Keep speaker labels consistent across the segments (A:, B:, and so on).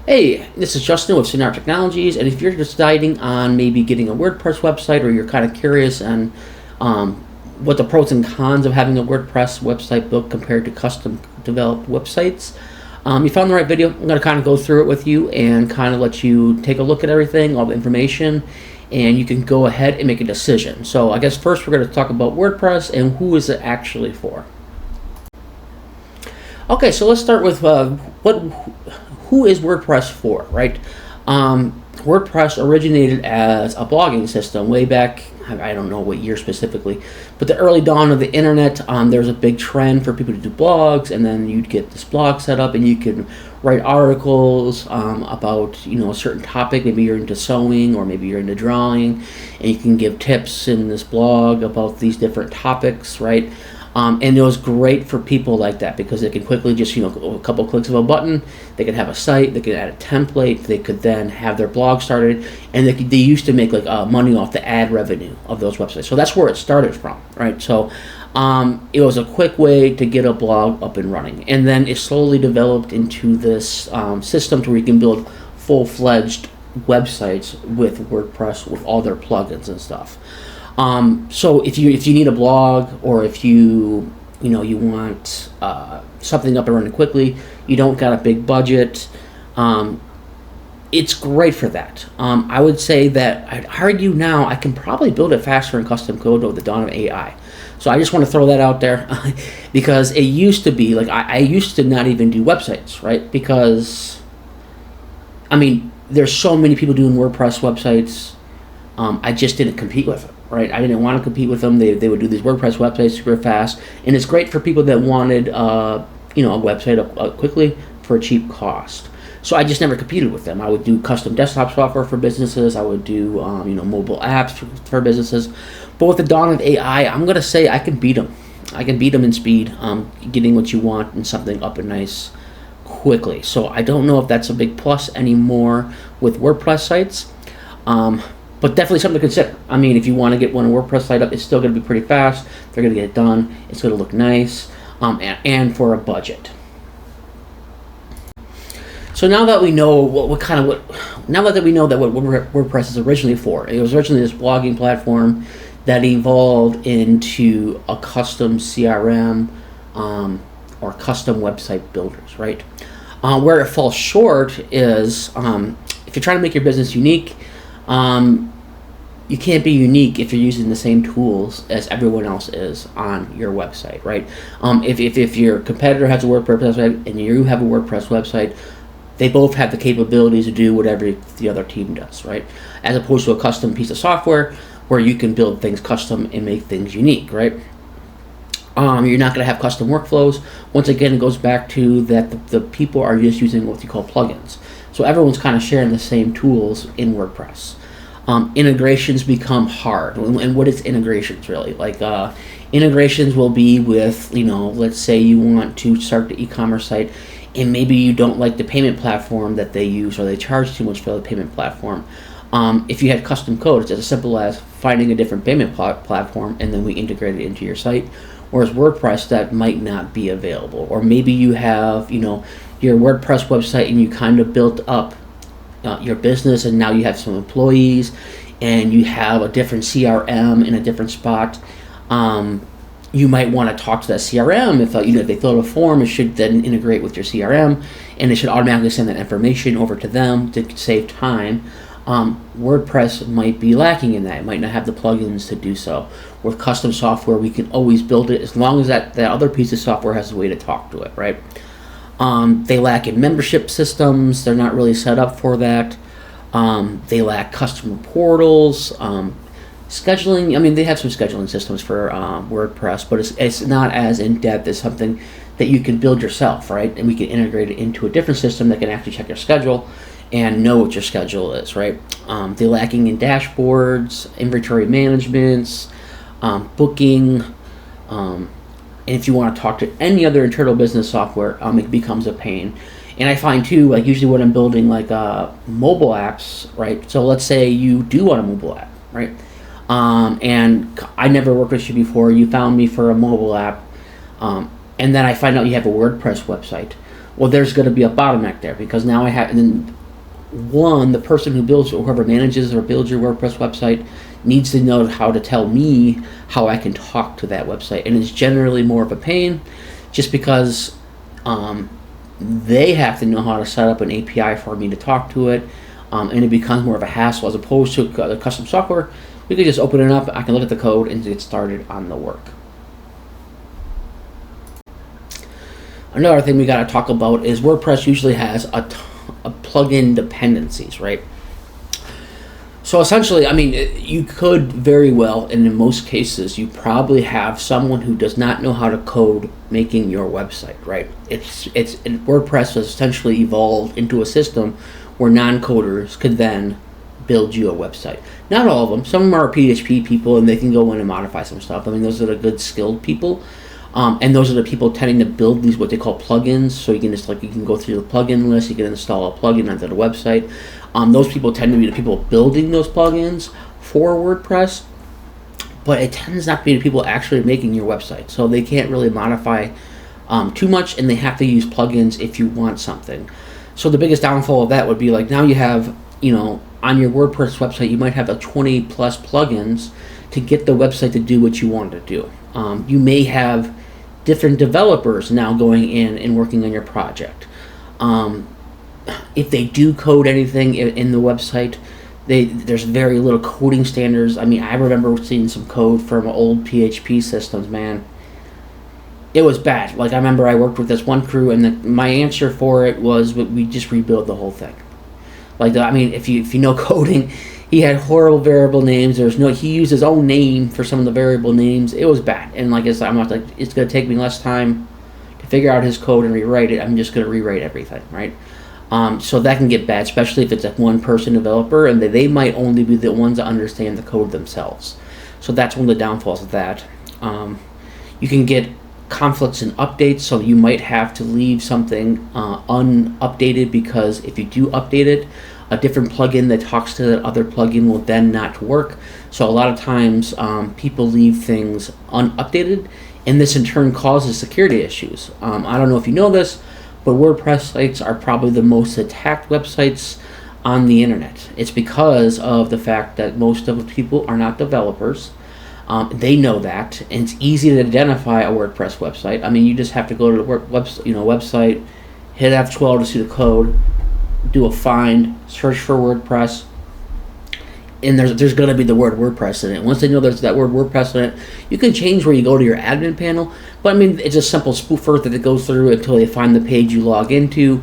A: Hey, this is Justin with Sinar Technologies, and if you're deciding on maybe getting a WordPress website, or you're kind of curious on what the pros and cons of having a WordPress website built compared to custom developed websites, you found the right video. I'm going to kind of go through it with you and kind of let you take a look at everything, all the information, and you can go ahead and make a decision. So I guess first we're going to talk about WordPress and who is it actually for. Okay, so let's start with who is WordPress for, right? WordPress originated as a blogging system way back, I don't know what year specifically, but the early dawn of the internet. There was a big trend for people to do blogs, and then you'd get this blog set up and you could write articles about a certain topic. Maybe you're into sewing or maybe you're into drawing, and you can give tips in this blog about these different topics, right? And it was great for people like that because they could quickly just, a couple clicks of a button, they could have a site, they could add a template, they could then have their blog started, and they used to make money off the ad revenue of those websites. So that's where it started from, right? So it was a quick way to get a blog up and running. And then it slowly developed into this system to where you can build full-fledged websites with WordPress with all their plugins and stuff. So if you need a blog, or if you want something up and running quickly, you don't got a big budget, it's great for that. I would say that I'd argue now I can probably build it faster in custom code with the dawn of AI. So I just want to throw that out there because it used to be I used to not even do websites, right? Because there's so many people doing WordPress websites. I just didn't compete with them. Right, I didn't want to compete with them. They would do these WordPress websites super fast, and it's great for people that wanted a website up quickly for a cheap cost. So I just never competed with them. I would do custom desktop software for businesses. I would do mobile apps for businesses. But with the dawn of AI, I'm gonna say I can beat them. I can beat them in speed, getting what you want and something up and nice quickly. So I don't know if that's a big plus anymore with WordPress sites. But definitely something to consider. If you want to get one WordPress site up, it's still going to be pretty fast. They're going to get it done. It's going to look nice, and for a budget. So now that we know what WordPress is originally for, it was originally this blogging platform that evolved into a custom CRM or custom website builders, right? Where it falls short is if you're trying to make your business unique. You can't be unique if you're using the same tools as everyone else is on your website, right? If your competitor has a WordPress website and you have a WordPress website, they both have the capabilities to do whatever the other team does, right? As opposed to a custom piece of software where you can build things custom and make things unique, right? You're not going to have custom workflows. Once again, it goes back to that the people are just using what you call plugins. So everyone's kind of sharing the same tools in WordPress. Integrations become hard. And what is integrations really? Integrations will be with, let's say you want to start the e-commerce site and maybe you don't like the payment platform that they use, or they charge too much for the payment platform. If you had custom code, it's as simple as finding a different payment platform and then we integrate it into your site. Whereas WordPress, that might not be available. Or maybe you have, your WordPress website and you kind of built up your business, and now you have some employees and you have a different CRM in a different spot. You might want to talk to that CRM. If if they fill out a form, it should then integrate with your CRM, and it should automatically send that information over to them to save time. WordPress might be lacking in that. It might not have the plugins to do so. With custom software, we can always build it as long as that other piece of software has a way to talk to it, right? They lack in membership systems. They're not really set up for that. They lack customer portals. Scheduling, they have some scheduling systems for WordPress, but it's not as in-depth as something that you can build yourself, right? And we can integrate it into a different system that can actually check your schedule and know what your schedule is, right? They're lacking in dashboards, inventory management, booking, and if you want to talk to any other internal business software, it becomes a pain. And I find too, usually when I'm building mobile apps, right? So let's say you do want a mobile app, right? And I never worked with you before. You found me for a mobile app, and then I find out you have a WordPress website. well, there's going to be a bottleneck there, because now I have, and then one, the person who builds or whoever manages or builds your WordPress website needs to know how to tell me how I can talk to that website, and it's generally more of a pain, just because they have to know how to set up an API for me to talk to it, and it becomes more of a hassle, as opposed to the custom software. We could just open it up, I can look at the code and get started on the work. Another thing we got to talk about is WordPress usually has a plugin dependencies, right? So essentially, I mean, you could very well, and in most cases, you probably have someone who does not know how to code making your website, right? WordPress has essentially evolved into a system where non-coders could then build you a website. Not all of them. Some of them are PHP people, and they can go in and modify some stuff. I mean, those are the good skilled people. And those are the people tending to build these, what they call plugins. So you can just you can go through the plugin list, you can install a plugin onto the website. Those people tend to be the people building those plugins for WordPress, but it tends not to be the people actually making your website. So they can't really modify too much, and they have to use plugins if you want something. So the biggest downfall of that would be now you have, on your WordPress website, you might have 20 plus plugins to get the website to do what you want to do. You may have different developers now going in and working on your project. If they do code anything in the website, there's very little coding standards. I mean, I remember seeing some code from old PHP systems, man. It was bad. I remember I worked with this one crew, and my answer for it was we just rebuild the whole thing. I mean, if you know coding, he had horrible variable names. He used his own name for some of the variable names. It was bad. And like I said, it's going to take me less time to figure out his code and rewrite it. I'm just going to rewrite everything, right? So that can get bad, especially if it's a one-person developer, and they might only be the ones that understand the code themselves. So that's one of the downfalls of that. You can get conflicts in updates, so you might have to leave something unupdated, because if you do update it, a different plugin that talks to that other plugin will then not work. So a lot of times people leave things unupdated, and this in turn causes security issues. I don't know if you know this, but WordPress sites are probably the most attacked websites on the internet. It's because of the fact that most of the people are not developers. They know that, and it's easy to identify a WordPress website. I mean, you just have to go to the website, hit F12 to see the code, do a find, search for WordPress, and there's going to be the word WordPress in it. Once they know there's that word WordPress in it, you can change where you go to your admin panel. But I mean, it's a simple spoofer that it goes through until they find the page you log into,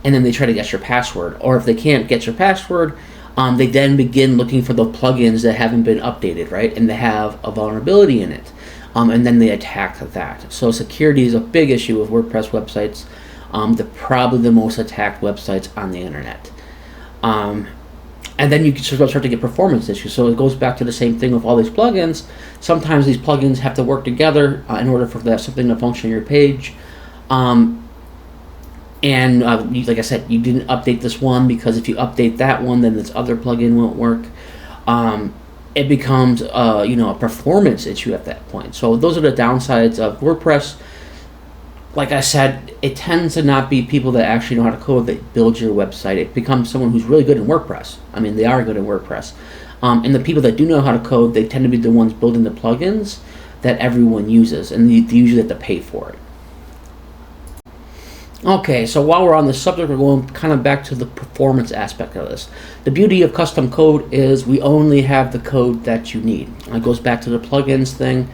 A: and then they try to guess your password. Or if they can't get your password, they then begin looking for the plugins that haven't been updated, right? And they have a vulnerability in it. And then they attack that. So security is a big issue with WordPress websites. They're probably the most attacked websites on the internet. And then you can start to get performance issues. So it goes back to the same thing with all these plugins. Sometimes these plugins have to work together in order for that something to function on your page. Like I said, you didn't update this one, because if you update that one, then this other plugin won't work. It becomes a performance issue at that point. So those are the downsides of WordPress. Like I said, it tends to not be people that actually know how to code that build your website. It becomes someone who's really good in WordPress. I mean, they are good in WordPress. And the people that do know how to code, they tend to be the ones building the plugins that everyone uses, and they usually have to pay for it. Okay, so while we're on the subject, we're going kind of back to the performance aspect of this. The beauty of custom code is we only have the code that you need. It goes back to the plugins thing.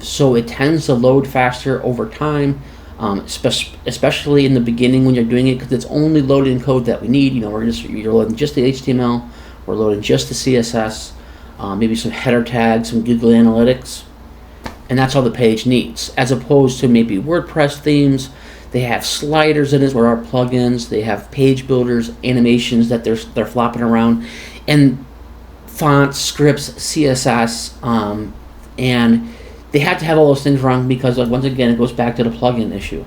A: So it tends to load faster over time, especially in the beginning when you're doing it, because it's only loading code that we need. You're loading just the HTML, we're loading just the CSS, maybe some header tags, some Google Analytics, and that's all the page needs. As opposed to maybe WordPress themes, they have sliders in it where our plugins, they have page builders, animations that they're flopping around, and fonts, scripts, CSS, and they have to have all those things wrong, because once again it goes back to the plugin issue.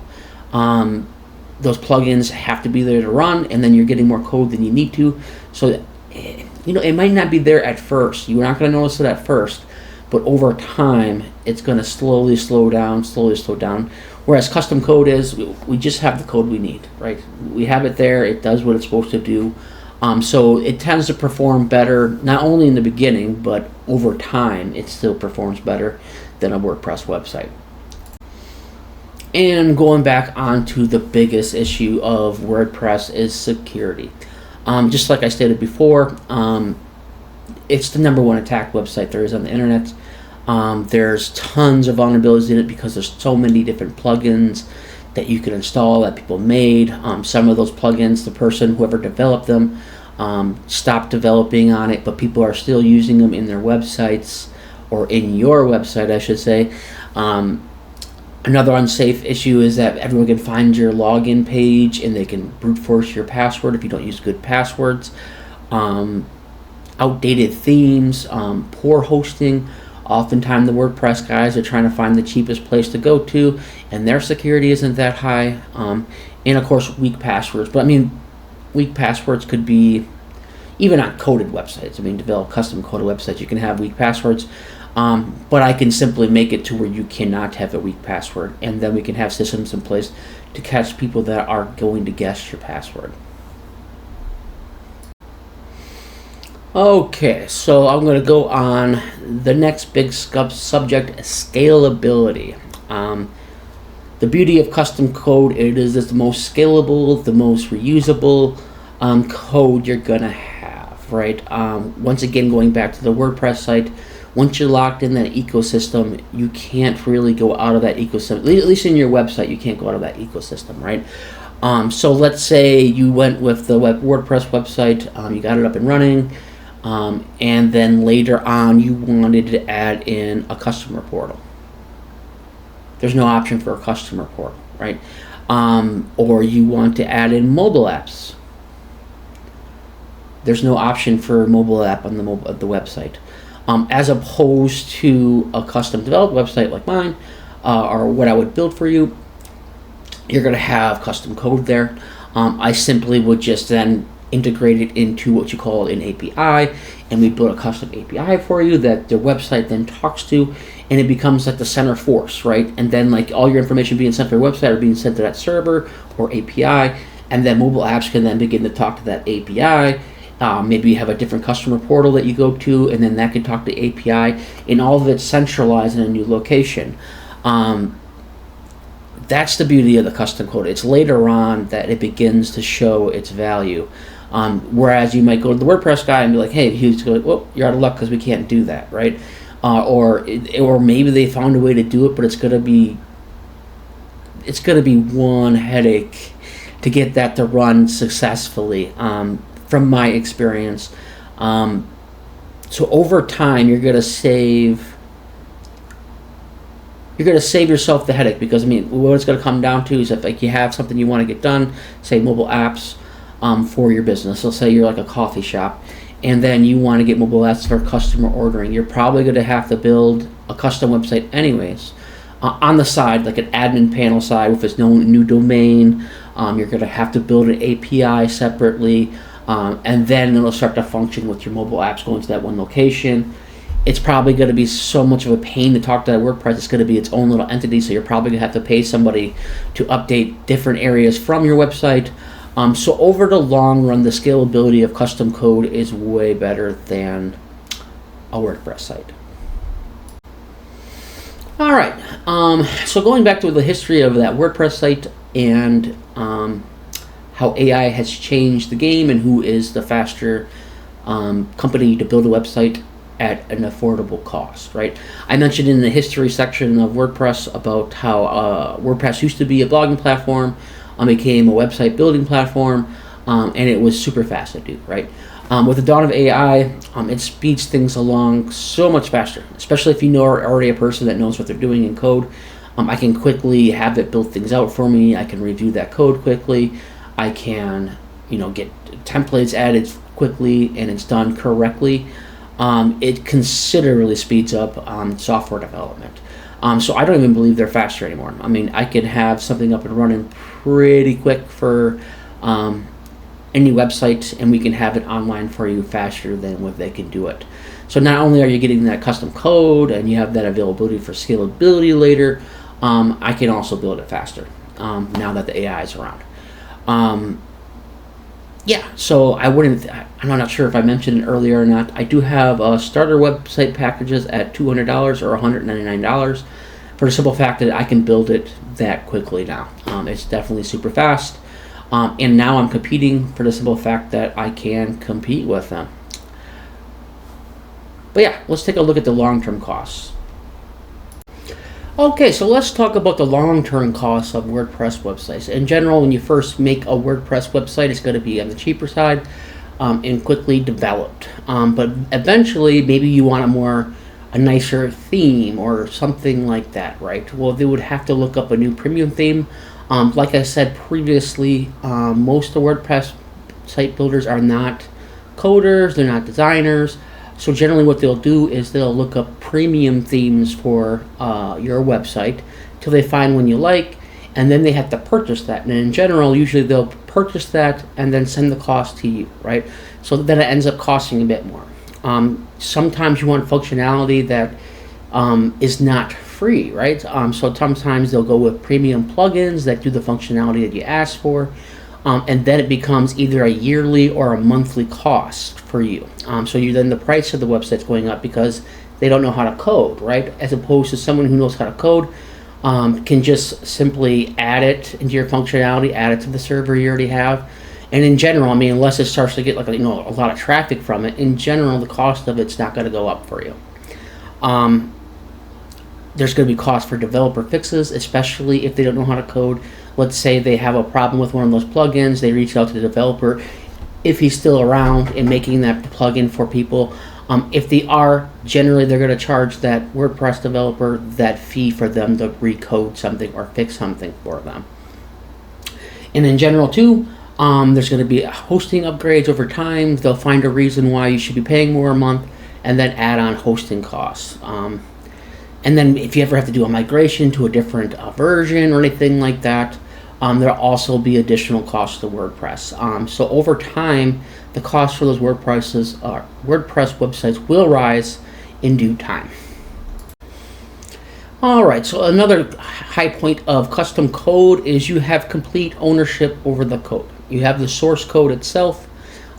A: Those plugins have to be there to run, and then you're getting more code than you need to. So it might not be there at first. You're not going to notice it at first, but over time it's going to slowly slow down. Whereas custom code is, we just have the code we need, right? We have it there, it does what it's supposed to do. So it tends to perform better, not only in the beginning, but over time, it still performs better than a WordPress website. And going back onto the biggest issue of WordPress is security. Just like I stated before, it's the number one attacked website there is on the internet. There's tons of vulnerabilities in it because there's so many different plugins that you can install that people made. Some of those plugins, the person, whoever developed them, stopped developing on it, but people are still using them in their websites, or in your website, I should say. Another unsafe issue is that everyone can find your login page and they can brute force your password if you don't use good passwords. Outdated themes, poor hosting. Oftentimes the WordPress guys are trying to find the cheapest place to go to, and their security isn't that high. And of course, weak passwords. But I mean, weak passwords could be even on coded websites. I mean, develop custom coded websites, you can have weak passwords. But I can simply make it to where you cannot have a weak password, and then we can have systems in place to catch people that are going to guess your password. Okay, so I'm going to go on the next big subject, scalability. The beauty of custom code, it is the most scalable, the most reusable code you're going to have, right? Once again, going back to the WordPress site, once you're locked in that ecosystem, you can't really go out of that ecosystem. At least in your website, you can't go out of that ecosystem, right? So let's say you went with the WordPress website, you got it up and running, and then later on you wanted to add in a customer portal. There's no option for a customer portal, right? Or you want to add in mobile apps. There's no option for a mobile app on the website. As opposed to a custom developed website like mine, or what I would build for you, you're going to have custom code there. I simply would just then integrate it into what you call an API, and we build a custom API for you that the website then talks to, and it becomes like the center force, right? And then like all your information being sent to your website are being sent to that server or API, and then mobile apps can then begin to talk to that API. Maybe you have a different customer portal that you go to, and then that can talk to the API, and all of it's centralized in a new location. That's the beauty of the custom code. It's later on that it begins to show its value. Whereas you might go to the WordPress guy and be like, hey, he's going, well, you're out of luck because we can't do that, right? Or maybe they found a way to do it, but it's gonna be one headache to get that to run successfully. From my experience. So over time, you're gonna save yourself the headache, because I mean, what it's gonna come down to is if like you have something you want to get done, say mobile apps for your business. So say you're like a coffee shop, and then you want to get mobile apps for customer ordering. You're probably gonna have to build a custom website anyways. On the side, like an admin panel side, if it's no new domain, you're gonna have to build an API separately. And then it'll start to function with your mobile apps going to that one location. It's probably going to be so much of a pain to talk to that WordPress. It's going to be its own little entity, so you're probably going to have to pay somebody to update different areas from your website. So over the long run, the scalability of custom code is way better than a WordPress site. All right, so going back to the history of that WordPress site and how AI has changed the game and who is the faster company to build a website at an affordable cost, right? I mentioned in the history section of WordPress about how WordPress used to be a blogging platform, became a website building platform, and it was super fast to do, right? With the dawn of AI, it speeds things along so much faster, especially if you know already a person that knows what they're doing in code. I can quickly have it build things out for me. I can review that code quickly. I can, get templates added quickly, and it's done correctly. It considerably speeds up software development. So I don't even believe they're faster anymore. I mean, I could have something up and running pretty quick for any website, and we can have it online for you faster than what they can do it. So not only are you getting that custom code and you have that availability for scalability later, I can also build it faster now that the AI is around. Yeah, so I'm not sure if I mentioned it earlier or not. I do have starter website packages at $200 or $199 for the simple fact that I can build it that quickly now. It's definitely super fast. And now I'm competing for the simple fact that I can compete with them. But yeah, let's take a look at the long-term costs. Okay, so let's talk about the long-term costs of WordPress websites. In general, when you first make a WordPress website, it's going to be on the cheaper side and quickly developed. But eventually, maybe you want a nicer theme or something like that, right? Well, they would have to look up a new premium theme. Like I said previously, most of the WordPress site builders are not coders, they're not designers. So generally what they'll do is they'll look up premium themes for your website till they find one you like, and then they have to purchase that. And in general, usually they'll purchase that and then send the cost to you, right? So then it ends up costing a bit more. Sometimes you want functionality that is not free, right? So sometimes they'll go with premium plugins that do the functionality that you asked for. And then it becomes either a yearly or a monthly cost for you. So then the price of the website's going up because they don't know how to code, right? As opposed to someone who knows how to code can just simply add it into your functionality, add it to the server you already have. And in general, I mean, unless it starts to get a lot of traffic from it, in general, the cost of it's not going to go up for you. There's going to be costs for developer fixes, especially if they don't know how to code. Let's say they have a problem with one of those plugins, they reach out to the developer, if he's still around and making that plugin for people. If they are, generally they're going to charge that WordPress developer that fee for them to recode something or fix something for them. And in general too, there's going to be hosting upgrades over time. They'll find a reason why you should be paying more a month and then add on hosting costs. And then if you ever have to do a migration to a different version or anything like that, there'll also be additional costs to WordPress. So over time, the cost for those WordPress websites will rise in due time. All right, so another high point of custom code is you have complete ownership over the code. You have the source code itself.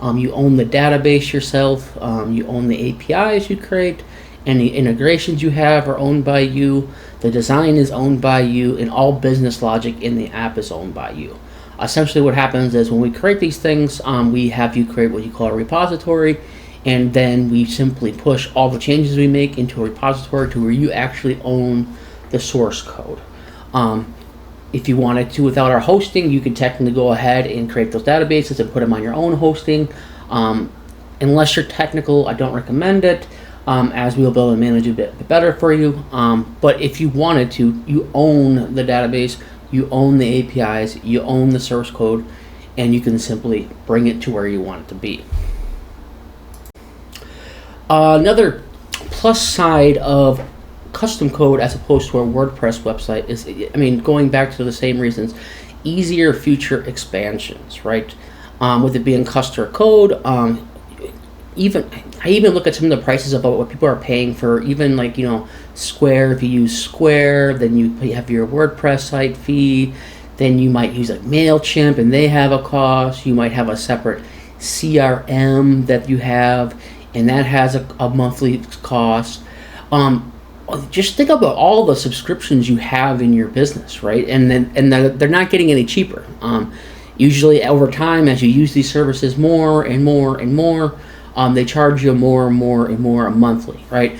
A: You own the database yourself. You own the APIs you create. Any integrations you have are owned by you. The design is owned by you, and all business logic in the app is owned by you. Essentially what happens is when we create these things, we have you create what you call a repository, and then we simply push all the changes we make into a repository to where you actually own the source code. If you wanted to, without our hosting, you could technically go ahead and create those databases and put them on your own hosting. Unless you're technical, I don't recommend it. As we'll be able to manage a bit better for you. But if you wanted to, you own the database, you own the APIs, you own the source code, and you can simply bring it to where you want it to be. Another plus side of custom code as opposed to a WordPress website is, going back to the same reasons, easier future expansions, right? With it being custom code, I even look at some of the prices about what people are paying for, even Square. If you use Square, then you have your WordPress site fee. Then you might use MailChimp, and they have a cost. You might have a separate CRM that you have, and that has a monthly cost. Just think about all the subscriptions you have in your business, right? And they're not getting any cheaper. Usually, over time, as you use these services more and more and more, they charge you more and more and more monthly, right?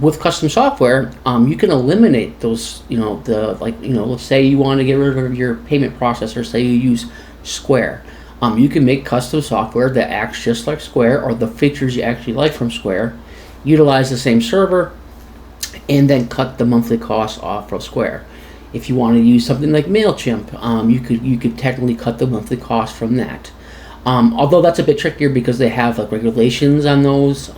A: With custom software, you can eliminate those, let's say you want to get rid of your payment processor, say you use Square. You can make custom software that acts just like Square, or the features you actually like from Square, utilize the same server, and then cut the monthly costs off of Square. If you want to use something like MailChimp, you could technically cut the monthly cost from that. Although that's a bit trickier because they have regulations on those.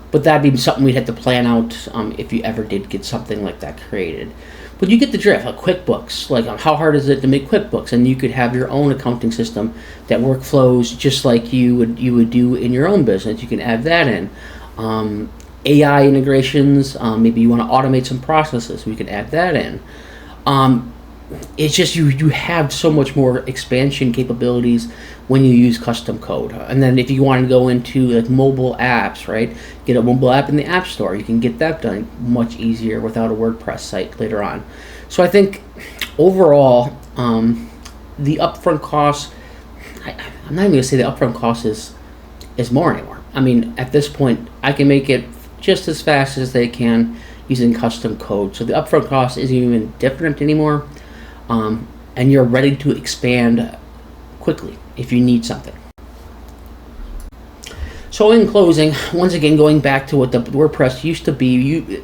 A: But that'd be something we'd have to plan out if you ever did get something like that created. But you get the drift. QuickBooks, how hard is it to make QuickBooks? And you could have your own accounting system that workflows just like you would do in your own business. You can add that in. AI integrations. Maybe you want to automate some processes. We can add that in. It's just you have so much more expansion capabilities when you use custom code. And then if you want to go into like mobile apps, right? Get a mobile app in the App Store. You can get that done much easier without a WordPress site later on. So I think overall, the upfront cost, I'm not even going to say the upfront cost is more anymore. I mean, at this point, I can make it just as fast as they can using custom code. So the upfront cost isn't even different anymore. And you're ready to expand quickly if you need something. So in closing, once again, going back to what the WordPress used to be,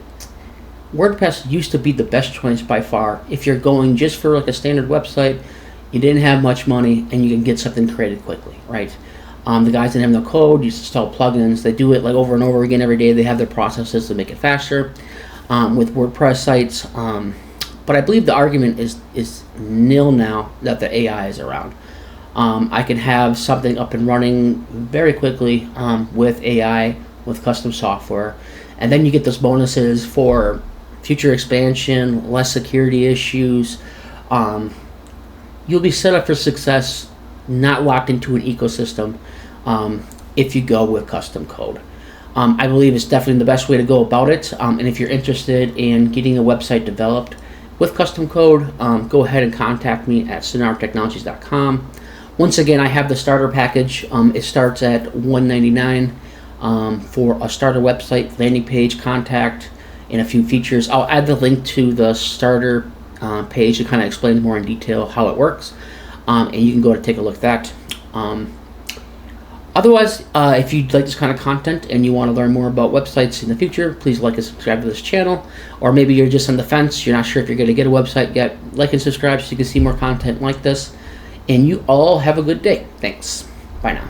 A: WordPress used to be the best choice by far. If you're going just for like a standard website, you didn't have much money, and you can get something created quickly, right? The guys didn't have no code, you just install plugins. They do it like over and over again every day. They have their processes to make it faster with WordPress sites. But I believe the argument is nil now that the AI is around. I can have something up and running very quickly with AI, with custom software. And then you get those bonuses for future expansion, less security issues. You'll be set up for success, not locked into an ecosystem if you go with custom code. I believe it's definitely the best way to go about it. And if you're interested in getting a website developed with custom code, go ahead and contact me at sonartechnologies.com. Once again, I have the starter package. It starts at $199 for a starter website, landing page, contact, and a few features. I'll add the link to the starter page to kind of explain more in detail how it works, and you can go to take a look at that. Otherwise, if you'd like this kind of content and you want to learn more about websites in the future, please like and subscribe to this channel. Or maybe you're just on the fence, you're not sure if you're going to get a website yet, like and subscribe so you can see more content like this. And you all have a good day. Thanks. Bye now.